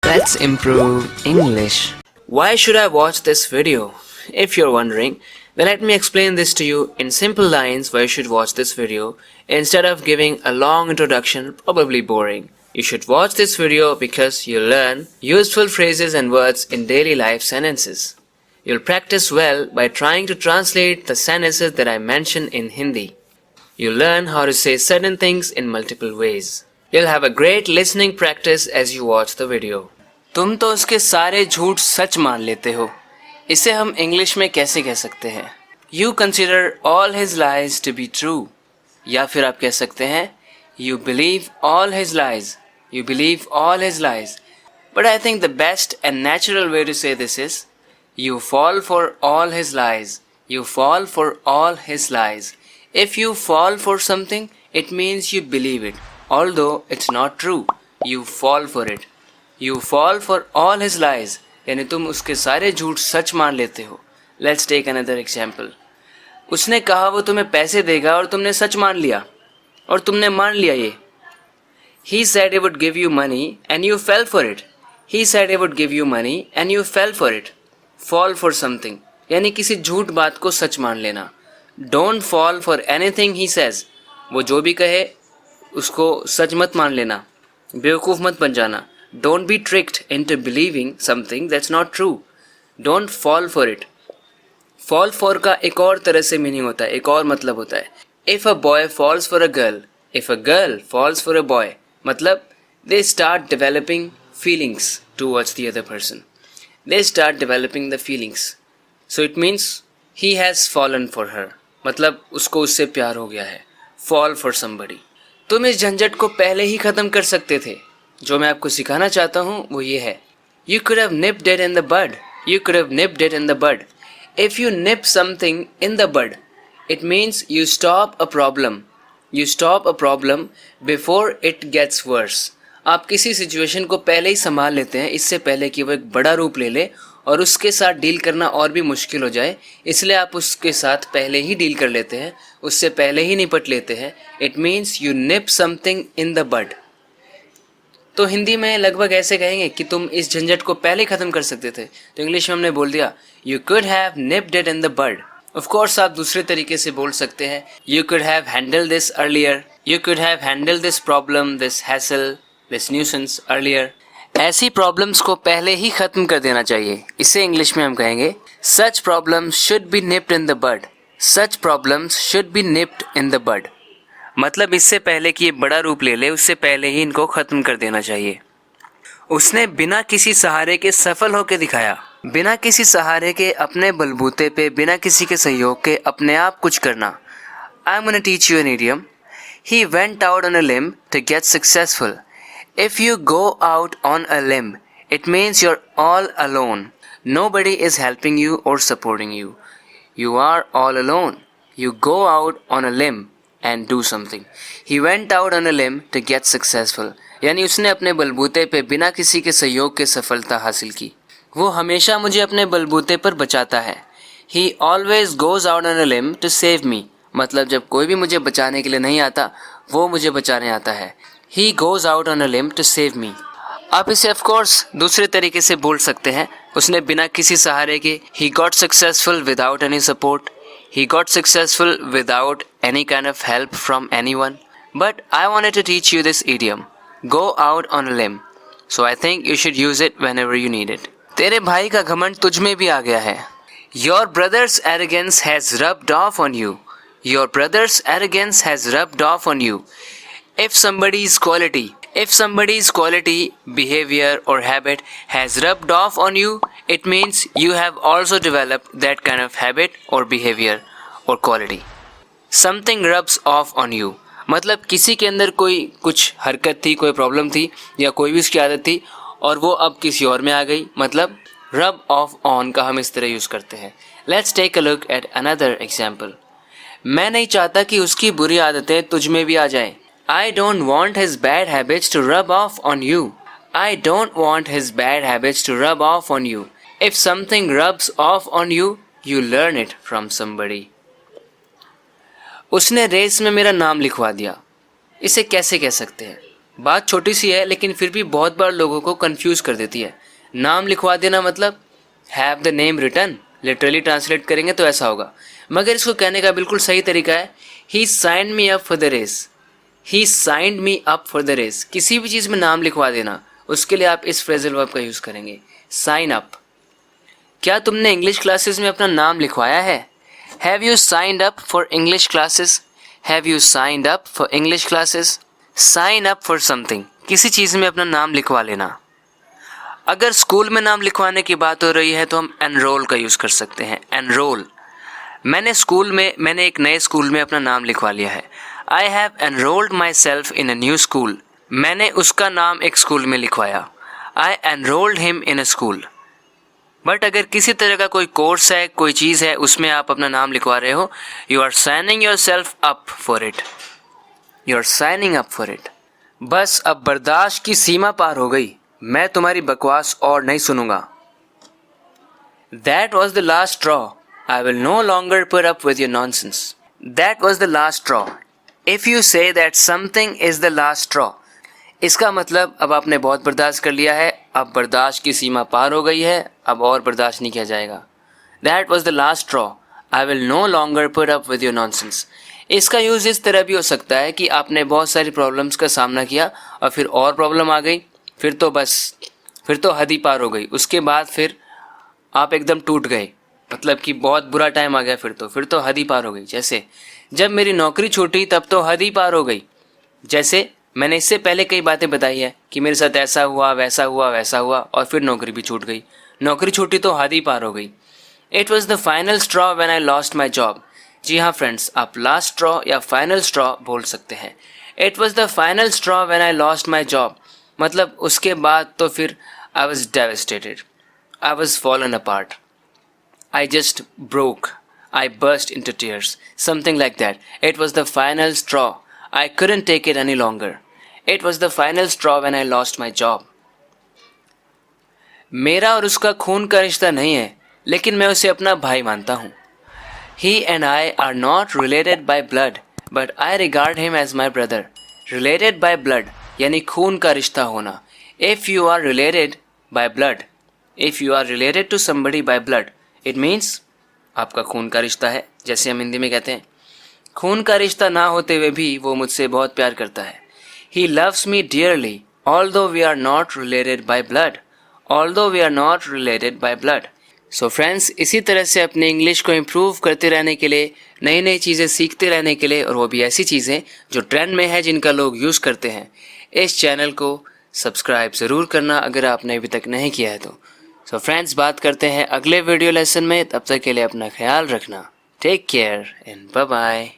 Let's improve English. Why should I watch this video? If you're wondering, then let me explain this to you in simple lines why you should watch this video instead of giving a long introduction, probably boring. You should watch this video because you'll learn useful phrases and words in daily life sentences. You'll practice well by trying to translate the sentences that I mention in Hindi. You'll learn how to say certain things in multiple ways. You'll have a great listening practice as you watch the video. तुम तो उसके सारे झूठ सच मान लेते हो. इसे हम इंग्लिश में कैसे कह सकते हैं? You consider all his lies to be true. या फिर आप कह सकते हैं You believe all his lies. You believe all his lies. But I think the best and natural way to say this is You fall for all his lies. You fall for all his lies. If you fall for something, it means you believe it. Although it's not true. You fall for it. You fall for all his lies. यानी तुम उसके सारे झूठ सच मान लेते हो. Let's take another example. उसने कहा वो तुम्हें पैसे देगा और तुमने सच मान लिया और तुमने मान लिया ये. He said he would give you money and you fell for it. He said he would give you money and you fell for it. Fall for something यानी किसी झूठ बात को सच मान लेना. Don't fall for anything he says. वो जो भी कहे उसको सच मत मान लेना, बेवकूफ़ मत बन जाना. Don't be tricked into believing something that's not true. Don't fall for it. Fall for का एक और तरह से मीनिंग होता है, एक और मतलब होता है. If a boy falls for a girl, if a girl falls for a boy, मतलब they start developing feelings towards the other person. They start developing the feelings. So it means he has fallen for her. मतलब उसको उससे प्यार हो गया है. Fall for somebody. तुम इस झंझट को पहले ही ख़त्म कर सकते थे. जो मैं आपको सिखाना चाहता हूँ वो ये है. You could have nipped it in the bud. You could have nipped it in the bud. If you nip something in the bud, it means you stop a problem. You stop a problem before it gets worse. आप किसी situation को पहले ही संभाल लेते हैं, इससे पहले कि वो एक बड़ा रूप ले ले और उसके साथ डील करना और भी मुश्किल हो जाए. इसलिए आप उसके साथ पहले ही डील कर लेते हैं, उससे पहले ही निपट लेते हैं. It means you nip something in the bud. तो हिंदी में लगभग ऐसे कहेंगे कि तुम इस झंझट को पहले ख़त्म कर सकते थे. तो इंग्लिश में हमने बोल दिया You could have nipped it in the bud. Of course आप दूसरे तरीके से बोल सकते हैं You could have handled this earlier. You could have handled this problem, this hassle, this nuisance earlier. ऐसी प्रॉब्लम्स को पहले ही ख़त्म कर देना चाहिए. इसे इंग्लिश में हम कहेंगे Such problems should be nipped in the bud. Such problems should be nipped in the bud. मतलब इससे पहले कि ये बड़ा रूप ले ले, उससे पहले ही इनको ख़त्म कर देना चाहिए. उसने बिना किसी सहारे के सफल होकर दिखाया. बिना किसी सहारे के, अपने बलबूते पे, बिना किसी के सहयोग के अपने आप कुछ करना. I'm gonna teach you an idiom. He went out on a limb to get successful. If you go out on a limb, it means you're all alone. Nobody is helping you or supporting you. You are all alone. You go out on a limb and do something. He went out on a limb to get successful. यानी उसने अपने बलबूते पे बिना किसी के सहयोग के सफलता हासिल की. वो हमेशा मुझे अपने बलबूते पर बचाता है. He always goes out on a limb to save me. मतलब जब कोई भी मुझे बचाने के लिए नहीं आता, वो मुझे बचाने आता है. He goes out on a limb to save me. आप इसे of course दूसरे तरीके से बोल सकते हैं. उसने बिना किसी सहारे के He got successful without any support. He got successful without any kind of help from anyone. But I wanted to teach you this idiom. Go out on a limb. So I think you should use it whenever you need it. तेरे भाई का घमंड तुझ में भी आ गया है. Your brother's arrogance has rubbed off on you. Your brother's arrogance has rubbed off on you. If somebody's quality, behavior or habit has rubbed off on you, it means you have also developed that kind of habit or behavior or quality. Something rubs off on you. मतलब किसी के अंदर कोई कुछ हरकत थी, कोई problem थी या कोई भी उसकी आदत थी और वो अब किसी और में आ गई. मतलब rub off on का हम इस तरह यूज़ करते हैं. Let's take a look at another example. मैं नहीं चाहता कि उसकी बुरी आदतें तुझ में भी आ जाएं. I don't want his bad habits to rub off on you. I don't want his bad habits to rub off on you. If something rubs off on you, you learn it from somebody. उसने race में मेरा नाम लिखवा दिया. इसे कैसे कह सकते हैं? बात छोटी सी है लेकिन फिर भी बहुत बार लोगों को कंफ्यूज कर देती है। नाम लिखवा देना मतलब have the name written, literally translate करेंगे तो ऐसा होगा, मगर इसको कहने का बिल्कुल सही तरीका है he signed me up for the race. He signed me up for the race. किसी भी चीज़ में नाम लिखवा देना, उसके लिए आप इस फ्रेजल वर्ब का यूज़ करेंगे, साइन अप। क्या तुमने इंग्लिश क्लासेस में अपना नाम लिखवाया है? Have you signed up for English classes? Have you signed up for English classes? Sign up for something, किसी चीज़ में अपना नाम लिखवा लेना। अगर स्कूल में नाम लिखवाने की बात हो रही है तो हम एनरोल का यूज़ कर सकते हैं, एनरोल। मैंने एक नए स्कूल में अपना नाम लिखवा लिया है। I have enrolled my self in a new school. मैंने उसका नाम एक स्कूल में लिखवाया। I enrolled him in a school. But अगर किसी तरह का कोई कोर्स है, कोई चीज़ है, उसमें आप अपना नाम लिखवा रहे हो, you are signing yourself up for it. You are signing up for it. बस अब बर्दाश्त की सीमा पार हो गई, मैं तुम्हारी बकवास और नहीं सुनूंगा। That was the last straw. I will no longer put up with your nonsense. That was the last straw. If you say that something is the last straw, इसका मतलब अब आपने बहुत बर्दाश्त कर लिया है, अब बर्दाश्त की सीमा पार हो गई है, अब और बर्दाश्त नहीं किया जाएगा। That was the last straw. I will no longer put up with your nonsense. इसका यूज़ इस तरह भी हो सकता है कि आपने बहुत सारी प्रॉब्लम्स का सामना किया और फिर और प्रॉब्लम आ गई, फिर तो हद ही पार हो गई। उसके बाद फिर आप एकदम टूट गए, मतलब कि बहुत बुरा टाइम आ गया, फिर तो हद ही पार हो गई। जैसे जब मेरी नौकरी छूटी तब तो हद ही पार हो गई। जैसे मैंने इससे पहले कई बातें बताई है कि मेरे साथ ऐसा हुआ, वैसा हुआ, वैसा हुआ और फिर नौकरी भी छूट गई। नौकरी छूटी तो हद ही पार हो गई। It was the final straw when I lost my job. जी हाँ फ्रेंड्स, आप लास्ट स्ट्रॉ या फाइनल स्ट्रॉ बोल सकते हैं। It was the final straw when I lost my job, मतलब उसके बाद तो फिर I was devastated, I was fallen apart, I just broke, I burst into tears, something like that. It was the final straw. I couldn't take it any longer. It was the final straw when I lost my job. मेरा और उसका खून का रिश्ता नहीं है, लेकिन मैं उसे अपना भाई मानता हूँ। He and I are not related by blood, but I regard him as my brother. Related by blood यानी खून का रिश्ता होना। If you are related by blood, if you are related to somebody by blood, it means आपका खून का रिश्ता है, जैसे हम हिंदी में कहते हैं। खून का रिश्ता ना होते हुए भी वो मुझसे बहुत प्यार करता है। He loves me dearly although we are not related by blood, although we are not related by blood. So friends, इसी तरह से अपने इंग्लिश को इम्प्रूव करते रहने के लिए, नई नई चीज़ें सीखते रहने के लिए, और वो भी ऐसी चीज़ें जो ट्रेंड में है, जिनका लोग यूज़ करते हैं, इस चैनल को सब्सक्राइब ज़रूर करना अगर आपने अभी तक नहीं किया है तो। सो फ्रेंड्स, बात करते हैं अगले वीडियो लेसन में। तब तक के लिए अपना ख्याल रखना। Take care and bye bye.